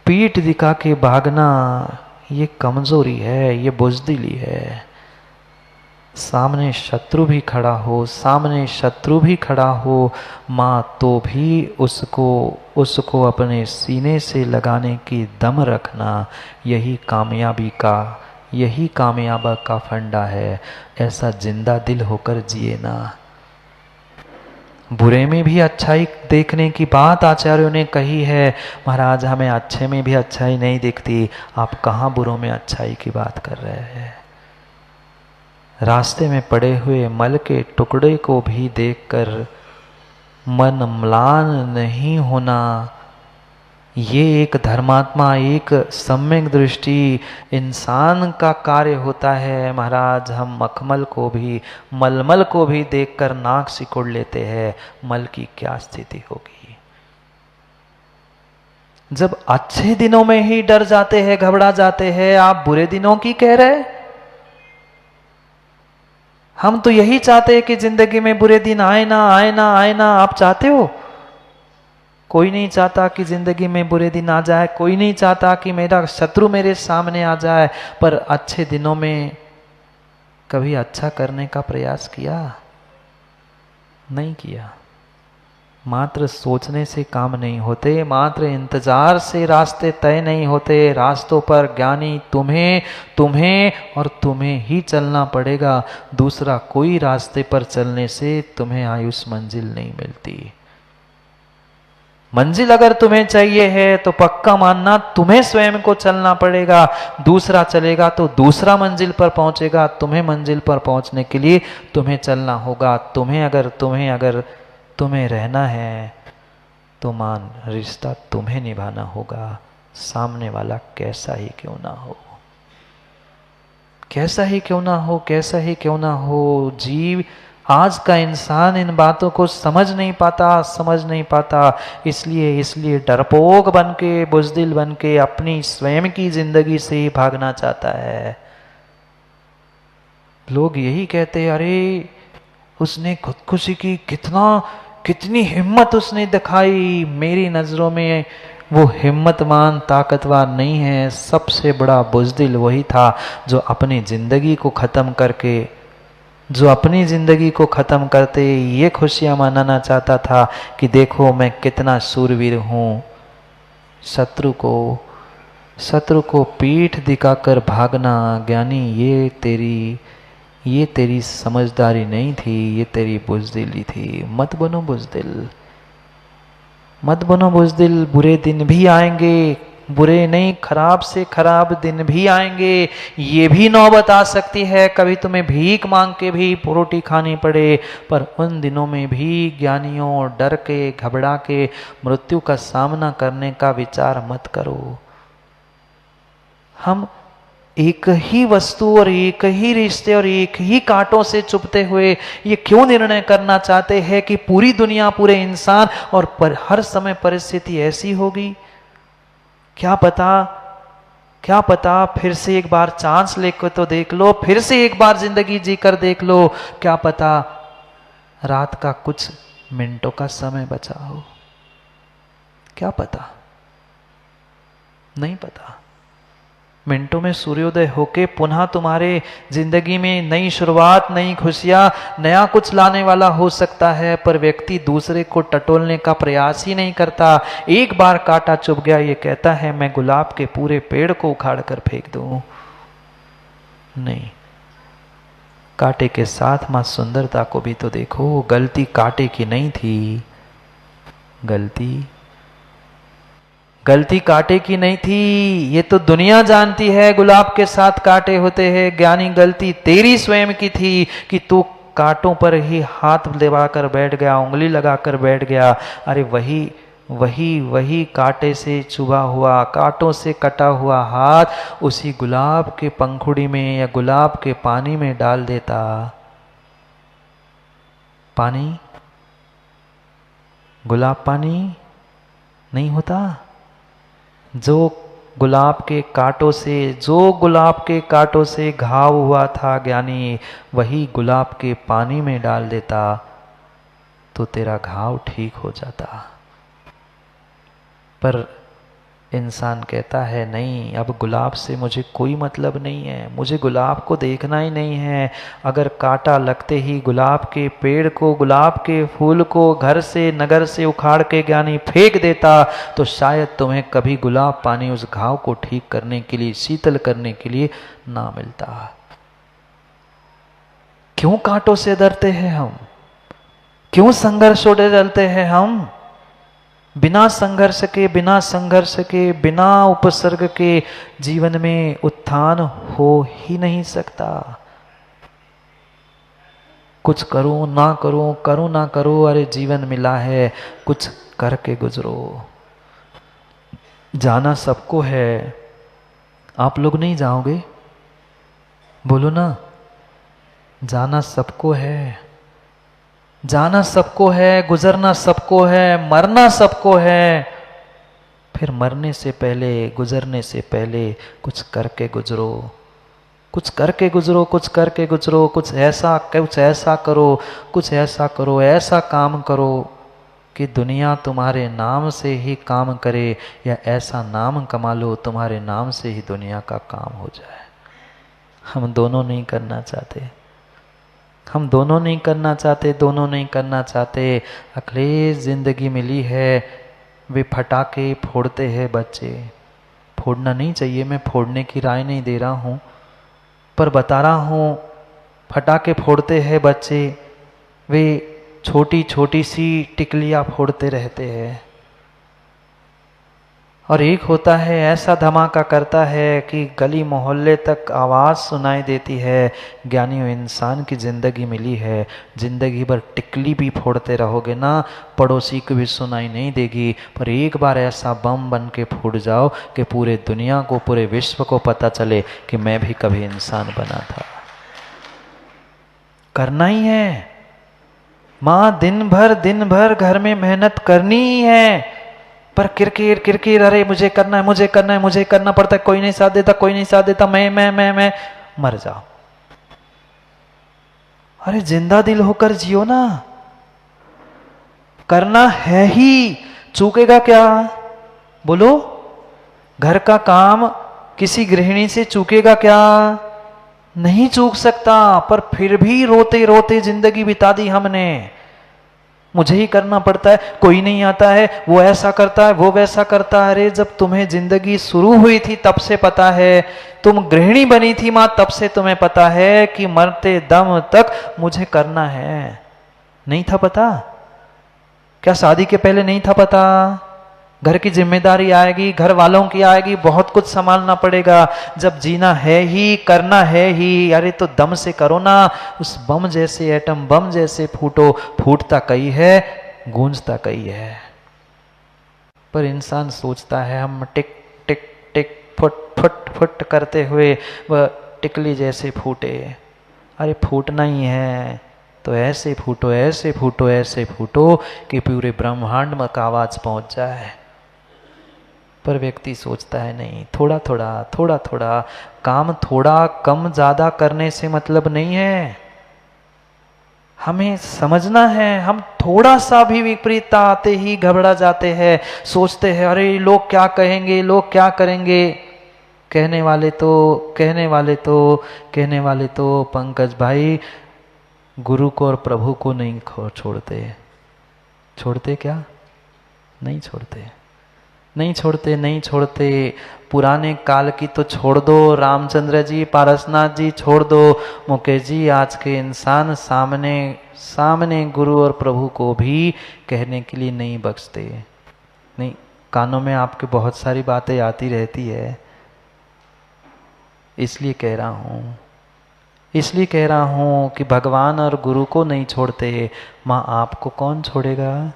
पीठ दिखा के भागना ये कमजोरी है, ये बुज़दिली है। सामने शत्रु भी खड़ा हो, सामने शत्रु भी खड़ा हो माँ, तो भी उसको अपने सीने से लगाने की दम रखना, यही कामयाबी का फंडा है। ऐसा जिंदा दिल होकर जिए ना। बुरे में भी अच्छाई देखने की बात आचार्यों ने कही है। महाराज हमें अच्छे में भी अच्छाई नहीं दिखती, आप कहाँ बुरों में अच्छाई की बात कर रहे हैं। रास्ते में पड़े हुए मल के टुकड़े को भी देखकर मन म्लान नहीं होना, ये एक धर्मात्मा, एक सम्यक दृष्टि इंसान का कार्य होता है। महाराज हम मखमल को भी, मलमल को भी देखकर नाक सिकोड़ लेते हैं, मल की क्या स्थिति होगी। जब अच्छे दिनों में ही डर जाते हैं, घबरा जाते हैं, आप बुरे दिनों की कह रहे। हम तो यही चाहते हैं कि जिंदगी में बुरे दिन आए ना, आए ना, आए ना। आप चाहते हो? कोई नहीं चाहता कि जिंदगी में बुरे दिन आ जाए, कोई नहीं चाहता कि मेरा शत्रु मेरे सामने आ जाए। पर अच्छे दिनों में कभी अच्छा करने का प्रयास किया? नहीं किया। मात्र सोचने से काम नहीं होते, मात्र इंतजार से रास्ते तय नहीं होते। रास्तों पर ज्ञानी तुम्हें और तुम्हें ही चलना पड़ेगा। दूसरा कोई रास्ते पर चलने से तुम्हें आयुष मंजिल नहीं मिलती। मंजिल अगर तुम्हें चाहिए है तो पक्का मानना तुम्हें स्वयं को चलना पड़ेगा। दूसरा चलेगा तो दूसरा मंजिल पर पहुंचेगा। तुम्हें मंजिल पर पहुंचने के लिए तुम्हें चलना होगा। तुम्हें रहना है तो मान रिश्ता तुम्हें निभाना होगा, सामने वाला कैसा ही क्यों ना हो, कैसा ही क्यों ना हो, कैसा ही क्यों ना हो। जीव आज का इंसान इन बातों को समझ नहीं पाता। इसलिए डरपोक बन के, बुज़दिल बन के अपनी स्वयं की जिंदगी से ही भागना चाहता है। लोग यही कहते हैं, अरे उसने खुदकुशी की, कितनी हिम्मत उसने दिखाई। मेरी नजरों में वो हिम्मतवान ताकतवर नहीं है। सबसे बड़ा बुज़दिल वही था जो अपनी जिंदगी को खत्म करते ये खुशियां मनाना चाहता था कि देखो मैं कितना शूरवीर हूं। शत्रु को पीठ दिखाकर भागना ज्ञानी, ये तेरी समझदारी नहीं थी, ये तेरी बुज़दिली थी। मत बनो बुज़दिल। बुरे दिन भी आएंगे, बुरे नहीं खराब से खराब दिन भी आएंगे। ये भी नौबत आ सकती है कभी तुम्हें भीख मांग के भी रोटी खानी पड़े। पर उन दिनों में भी ज्ञानियों डर के, घबरा के मृत्यु का सामना करने का विचार मत करो। हम एक ही वस्तु और एक ही रिश्ते और एक ही कांटों से चुभते हुए ये क्यों निर्णय करना चाहते हैं कि पूरी दुनिया, पूरे इंसान और हर समय परिस्थिति ऐसी होगी। क्या पता फिर से एक बार चांस लेकर तो देख लो, फिर से एक बार जिंदगी जीकर देख लो। क्या पता रात का कुछ मिनटों का समय बचा हो। क्या पता, नहीं पता। मिनटों में सूर्योदय होके पुनः तुम्हारे जिंदगी में नई शुरुआत, नई खुशियां, नया कुछ लाने वाला हो सकता है। पर व्यक्ति दूसरे को टटोलने का प्रयास ही नहीं करता। एक बार कांटा चुभ गया, ये कहता है मैं गुलाब के पूरे पेड़ को उखाड़ कर फेंक दूं। नहीं, कांटे के साथ मां सुंदरता को भी तो देखो। गलती कांटे की नहीं थी, गलती कांटे की नहीं थी। ये तो दुनिया जानती है गुलाब के साथ कांटे होते हैं। ज्ञानी गलती तेरी स्वयं की थी कि तू कांटों पर ही हाथ दबाकर बैठ गया, उंगली लगाकर बैठ गया। अरे वही कांटे से चुभा हुआ, कांटों से कटा हुआ हाथ उसी गुलाब के पंखुड़ी में या गुलाब के पानी में डाल देता। गुलाब पानी नहीं होता। जो गुलाब के कांटों से घाव हुआ था ज्ञानी, वही गुलाब के पानी में डाल देता तो तेरा घाव ठीक हो जाता। पर इंसान कहता है नहीं, अब गुलाब से मुझे कोई मतलब नहीं है, मुझे गुलाब को देखना ही नहीं है। अगर कांटा लगते ही गुलाब के पेड़ को, गुलाब के फूल को घर से नगर से उखाड़ के ज्ञानी फेंक देता तो शायद तुम्हें कभी गुलाब पानी उस घाव को ठीक करने के लिए, शीतल करने के लिए ना मिलता। क्यों कांटों से डरते हैं हम? क्यों संघर्षों से डरते हैं हम? बिना संघर्ष के, बिना संघर्ष के, बिना उपसर्ग के जीवन में उत्थान हो ही नहीं सकता। कुछ करो ना करो, करो ना करो, अरे जीवन मिला है, कुछ करके गुजरो। जाना सबको है, आप लोग नहीं जाओगे? बोलो ना, जाना सबको है, जाना सबको है, गुजरना सबको है, मरना सबको है। फिर मरने से पहले, गुजरने से पहले कुछ करके गुजरो, कुछ करके गुजरो, कुछ करके गुजरो। कुछ ऐसा करो, कुछ ऐसा करो, ऐसा काम करो कि दुनिया तुम्हारे नाम से ही काम करे, या ऐसा नाम कमा लो तुम्हारे नाम से ही दुनिया का काम हो जाए। हम दोनों नहीं करना चाहते, हम दोनों नहीं करना चाहते, दोनों नहीं करना चाहते। अखिलेश जिंदगी मिली है, वे फटाके फोड़ते हैं बच्चे। फोड़ना नहीं चाहिए, मैं फोड़ने की राय नहीं दे रहा हूँ, पर बता रहा हूँ फटाके फोड़ते हैं बच्चे, वे छोटी छोटी सी टिकलियाँ फोड़ते रहते हैं। और एक होता है ऐसा धमाका करता है कि गली मोहल्ले तक आवाज़ सुनाई देती है। ज्ञानियों, इंसान की ज़िंदगी मिली है, ज़िंदगी भर टिकली भी फोड़ते रहोगे ना, पड़ोसी को भी सुनाई नहीं देगी, पर एक बार ऐसा बम बन के फूट जाओ कि पूरे दुनिया को, पूरे विश्व को पता चले कि मैं भी कभी इंसान बना था। करना ही है माँ, दिन भर घर में मेहनत करनी ही है, पर किरकिर, अरे मुझे करना है, मुझे करना है, मुझे करना पड़ता है, कोई नहीं साथ देता, कोई नहीं साथ देता, मैं मर जाओ। अरे जिंदा दिल होकर जियो ना, करना है ही, चूकेगा क्या? बोलो, घर का काम किसी गृहिणी से चूकेगा क्या? नहीं चूक सकता, पर फिर भी रोते रोते जिंदगी बिता दी हमने। मुझे ही करना पड़ता है, कोई नहीं आता है, वो ऐसा करता है, वो वैसा करता है। अरे जब तुम्हें जिंदगी शुरू हुई थी तब से पता है, तुम गृहिणी बनी थी माँ तब से तुम्हें पता है कि मरते दम तक मुझे करना है। नहीं था पता? क्या शादी के पहले नहीं था पता? घर की जिम्मेदारी आएगी, घर वालों की आएगी, बहुत कुछ संभालना पड़ेगा। जब जीना है ही, करना है ही, अरे तो दम से करो ना, उस बम जैसे, एटम बम जैसे फूटो। फूटता कई है, गूंजता कई है। पर इंसान सोचता है हम टिक टिक टिक फुट फुट फुट करते हुए वह टिकली जैसे फूटे। अरे फूटना ही है तो ऐसे फूटो, ऐसे फूटो, ऐसे फूटो कि पूरे ब्रह्मांड में का आवाज पहुंच जाए। पर व्यक्ति सोचता है नहीं, थोड़ा थोड़ा काम, थोड़ा कम ज्यादा करने से मतलब नहीं है। हमें समझना है, हम थोड़ा सा भी विपरीतता आते ही घबरा जाते हैं, सोचते हैं अरे लोग क्या कहेंगे, लोग क्या करेंगे। कहने वाले तो पंकज भाई गुरु को और प्रभु को नहीं छोड़ते क्या? नहीं छोड़ते। पुराने काल की तो छोड़ दो, रामचंद्र जी, पारसनाथ जी छोड़ दो, मुकेश जी, आज के इंसान सामने गुरु और प्रभु को भी कहने के लिए नहीं बख्शते। नहीं, कानों में आपके बहुत सारी बातें आती रहती है, इसलिए कह रहा हूं कि भगवान और गुरु को नहीं छोड़ते, माँ आपको कौन छोड़ेगा?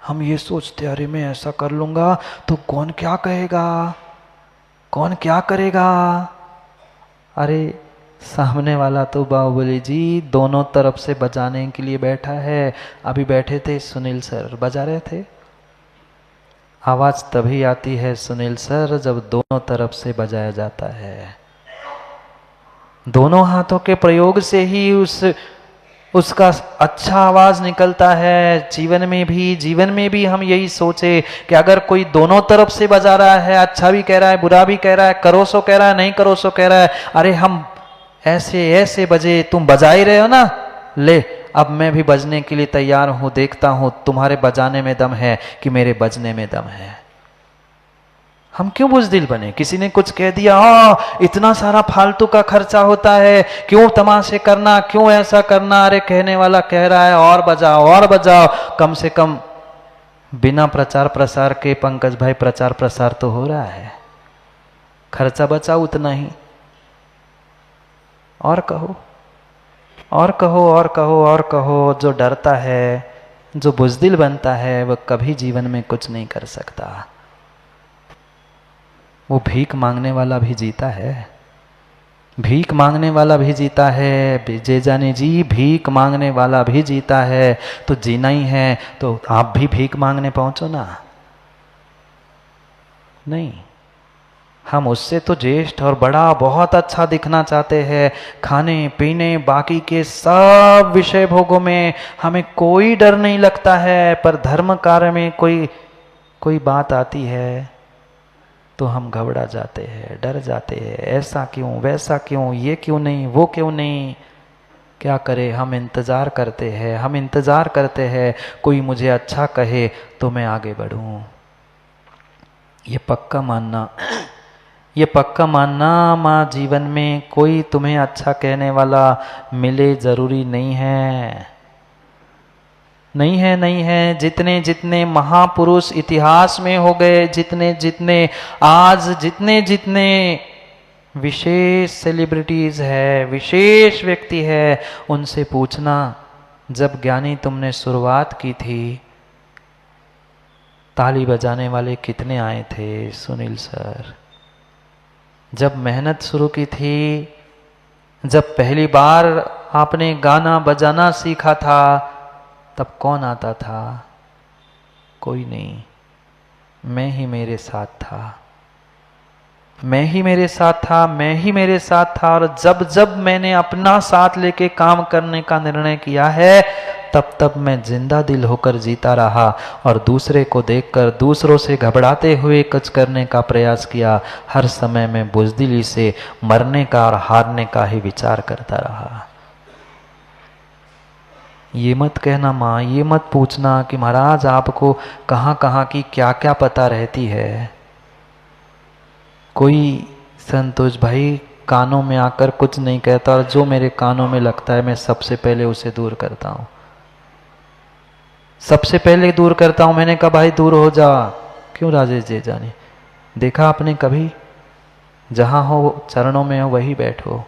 हम ये सोचते अरे मैं ऐसा कर लूंगा तो कौन क्या कहेगा, कौन क्या करेगा। अरे सामने वाला तो बाहुबली जी दोनों तरफ से बजाने के लिए बैठा है। अभी बैठे थे सुनील सर, बजा रहे थे। आवाज तभी आती है सुनील सर जब दोनों तरफ से बजाया जाता है। दोनों हाथों के प्रयोग से ही उसका अच्छा आवाज निकलता है। जीवन में भी हम यही सोचे कि अगर कोई दोनों तरफ से बजा रहा है, अच्छा भी कह रहा है, बुरा भी कह रहा है, करो सो कह रहा है, नहीं करो सो कह रहा है, अरे हम ऐसे ऐसे बजे, तुम बजा ही रहे हो ना, ले अब मैं भी बजने के लिए तैयार हूं, देखता हूं तुम्हारे बजाने में दम है कि मेरे बजने में दम है। हम क्यों बुजदिल बने? किसी ने कुछ कह दिया, इतना सारा फालतू का खर्चा होता है, क्यों तमाशे करना, क्यों ऐसा करना, अरे कहने वाला कह रहा है और बजाओ और बजाओ। कम से कम बिना प्रचार प्रसार के पंकज भाई प्रचार प्रसार तो हो रहा है, खर्चा बचाओ उतना ही। और कहो और कहो और कहो और कहो। जो डरता है, जो बुजदिल बनता है, वह कभी जीवन में कुछ नहीं कर सकता। वो भीख मांगने वाला भी जीता है, भीख मांगने वाला भी जीता है। जेजानी जी, भीख मांगने वाला भी जीता है। तो जीना ही है तो आप भी भीख मांगने पहुंचो ना। नहीं, हम उससे तो ज्येष्ठ और बड़ा बहुत अच्छा दिखना चाहते हैं। खाने पीने बाकी के सब विषय भोगों में हमें कोई डर नहीं लगता है, पर धर्म कार्य में कोई बात आती है तो हम घबरा जाते हैं, डर जाते हैं। ऐसा क्यों, वैसा क्यों, ये क्यों नहीं, वो क्यों नहीं। क्या करें, हम इंतजार करते हैं, हम इंतजार करते हैं कोई मुझे अच्छा कहे तो मैं आगे बढ़ूं। ये पक्का मानना, ये पक्का मानना, माँ जीवन में कोई तुम्हें अच्छा कहने वाला मिले जरूरी नहीं है। नहीं है, नहीं है। जितने जितने महापुरुष इतिहास में हो गए, जितने जितने विशेष सेलिब्रिटीज है, विशेष व्यक्ति है, उनसे पूछना जब ज्ञानी तुमने शुरुआत की थी ताली बजाने वाले कितने आए थे? सुनील सर। जब मेहनत शुरू की थी, जब पहली बार आपने गाना बजाना सीखा था, तब कौन आता था? कोई नहीं, मैं ही मेरे साथ था, मैं ही मेरे साथ था, मैं ही मेरे साथ था। और जब जब मैंने अपना साथ लेके काम करने का निर्णय किया है, तब तब मैं जिंदा दिल होकर जीता रहा और दूसरे को देखकर दूसरों से घबराते हुए कुछ करने का प्रयास किया। हर समय मैं बुजदिली से मरने का और हारने का ही विचार करता रहा। ये मत कहना माँ, ये मत पूछना कि महाराज आपको कहाँ कहाँ की क्या क्या पता रहती है। कोई संतोष भाई कानों में आकर कुछ नहीं कहता, और जो मेरे कानों में लगता है मैं सबसे पहले उसे दूर करता हूँ, सबसे पहले दूर करता हूँ। मैंने कहा भाई दूर हो जा। क्यों राजेश जी जाने, देखा आपने कभी? जहाँ हो चरणों में हो वही बैठो।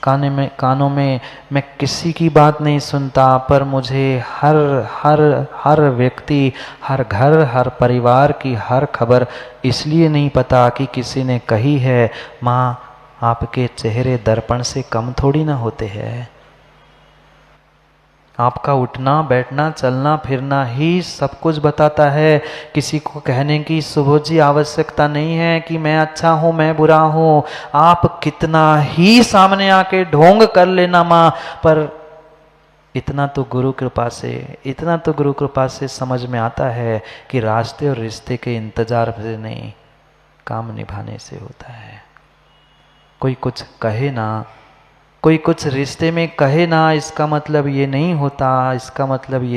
कानों में मैं किसी की बात नहीं सुनता, पर मुझे हर व्यक्ति, हर घर, हर परिवार की हर खबर इसलिए नहीं पता कि किसी ने कही है। माँ, आपके चेहरे दर्पण से कम थोड़ी ना होते हैं। आपका उठना बैठना चलना फिरना ही सब कुछ बताता है। किसी को कहने की सुबह जी आवश्यकता नहीं है कि मैं अच्छा हूँ मैं बुरा हूँ। आप कितना ही सामने आके ढोंग कर लेना माँ, पर इतना तो गुरु कृपा से समझ में आता है कि रास्ते और रिश्ते के इंतजार से नहीं, काम निभाने से होता है। कोई कुछ कहे ना, कोई कुछ रिश्ते में कहे ना, इसका मतलब ये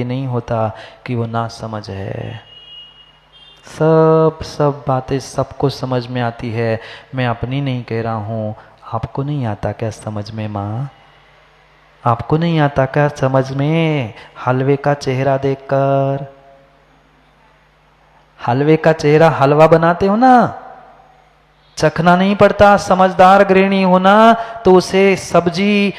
नहीं होता कि वो ना समझ है। सब बातें सबको समझ में आती है। मैं अपनी नहीं कह रहा हूँ। आपको नहीं आता क्या समझ में माँ? आपको नहीं आता क्या समझ में? हलवे का चेहरा देखकर, हलवे का चेहरा, हलवा बनाते हो ना, चखना नहीं पड़ता। समझदार गृहिणी होना तो उसे सब्जी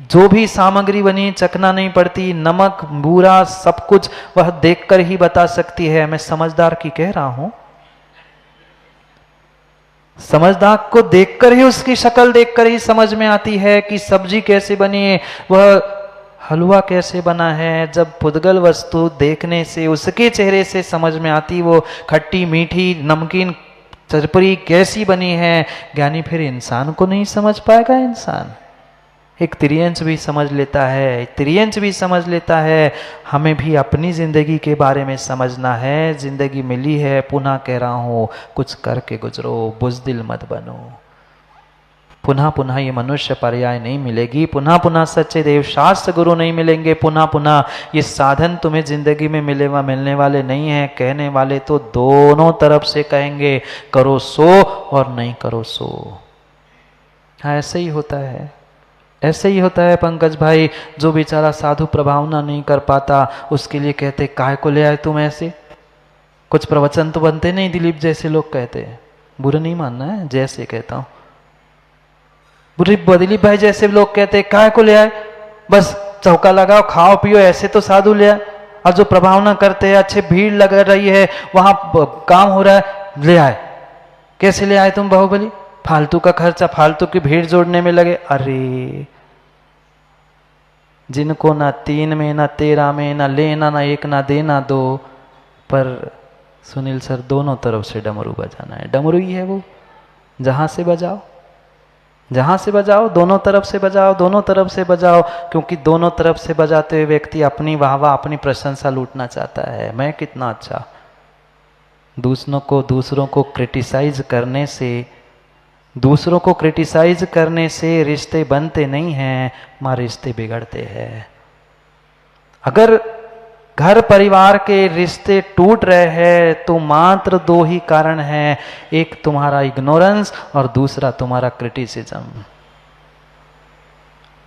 जो भी सामग्री बनी चखना नहीं पड़ती। नमक बूरा सब कुछ वह देखकर ही बता सकती है। मैं समझदार की कह रहा हूं। समझदार को देखकर ही, उसकी शक्ल देखकर ही समझ में आती है कि सब्जी कैसे बनी है, वह हलवा कैसे बना है। जब पुद्गल वस्तु देखने से, उसके चेहरे से समझ में आती, वो खट्टी मीठी नमकीन चरपरी कैसी बनी है। ज्ञानी फिर इंसान को नहीं समझ पाएगा। एक तिर्यंच भी समझ लेता है, तिर्यंच भी समझ लेता है। हमें भी अपनी जिंदगी के बारे में समझना है। जिंदगी मिली है, पुनः कह रहा हूं, कुछ करके गुजरो, बुज़दिल मत बनो। पुनः पुनः ये मनुष्य पर्याय नहीं मिलेगी, पुनः पुनः सच्चे देव शास्त्र गुरु नहीं मिलेंगे, पुनः पुनः ये साधन तुम्हें जिंदगी में मिलने वाले नहीं हैं। कहने वाले तो दोनों तरफ से कहेंगे, करो सो और नहीं करो सो। हाँ, ऐसे ही होता है, ऐसे ही होता है पंकज भाई। जो बेचारा साधु प्रभावना नहीं कर पाता, उसके लिए कहते काय को ले आए तुम ऐसे। कुछ प्रवचन तो बनते नहीं, दिलीप जैसे लोग कहते हैं, बुरा नहीं मानना है, जैसे कहता हूं। दिलीप भाई जैसे लोग कहते हैं काय को ले आए, बस चौका लगाओ, खाओ पियो, ऐसे तो साधु ले आए। और जो प्रभावना करते हैं, अच्छे भीड़ लग रही है, वहां काम हो रहा है, ले आए। कैसे ले आए तुम बाहुबली? फालतू का खर्चा, फालतू की भीड़ जोड़ने में लगे। अरे जिनको ना 3 में, ना 13 में, ना लेना, ना एक, ना देना 2, पर सुनील सर दोनों तरफ से डमरू बजाना है। डमरू ही है वो, जहां से बजाओ, जहां से बजाओ, दोनों तरफ से बजाओ, दोनों तरफ से बजाओ। क्योंकि दोनों तरफ से बजाते हुए व्यक्ति अपनी वाहवाह, अपनी प्रशंसा लूटना चाहता है। मैं कितना अच्छा। दूसरों को क्रिटिसाइज करने से, दूसरों को क्रिटिसाइज करने से रिश्ते बनते नहीं हैं, मां रिश्ते बिगड़ते हैं। अगर घर परिवार के रिश्ते टूट रहे हैं तो मात्र 2 ही कारण हैं, एक तुम्हारा इग्नोरेंस और दूसरा तुम्हारा क्रिटिसिज्म।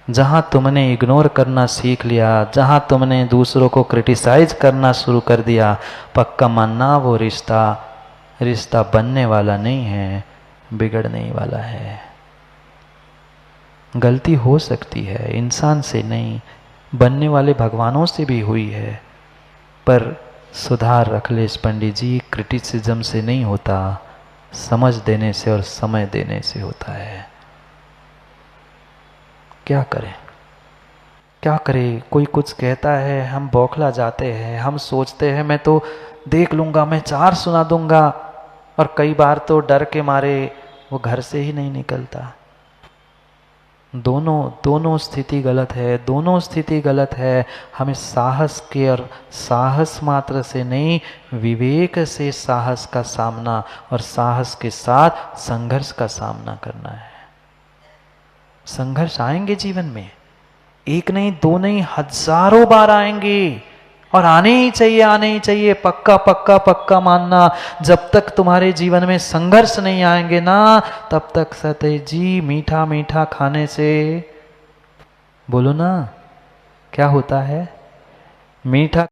जहां तुमने इग्नोर करना सीख लिया, जहां तुमने दूसरों को क्रिटिसाइज करना शुरू कर दिया, पक्का मानना वो रिश्ता बनने वाला नहीं है, बिगड़ने ही वाला है। गलती हो सकती है, इंसान से नहीं, बनने वाले भगवानों से भी हुई है, पर सुधार रख ले पंडित जी, क्रिटिसिज्म से नहीं होता, समझ देने से और समय देने से होता है। क्या करें, क्या करें? कोई कुछ कहता है, हम बौखला जाते हैं, हम सोचते हैं मैं तो देख लूंगा, मैं 4 सुना दूंगा, और कई बार तो डर के मारे वो घर से ही नहीं निकलता। दोनों स्थिति गलत है, दोनों स्थिति गलत है। हमें साहस के और साहस मात्र से नहीं, विवेक से साहस का सामना और साहस के साथ संघर्ष का सामना करना है। संघर्ष आएंगे जीवन में, 1 नहीं 2 नहीं, हजारों बार आएंगे, और आने ही चाहिए, आने ही चाहिए। पक्का पक्का पक्का मानना, जब तक तुम्हारे जीवन में संघर्ष नहीं आएंगे ना, तब तक सतेज जी मीठा मीठा खाने से, बोलो ना क्या होता है, मीठा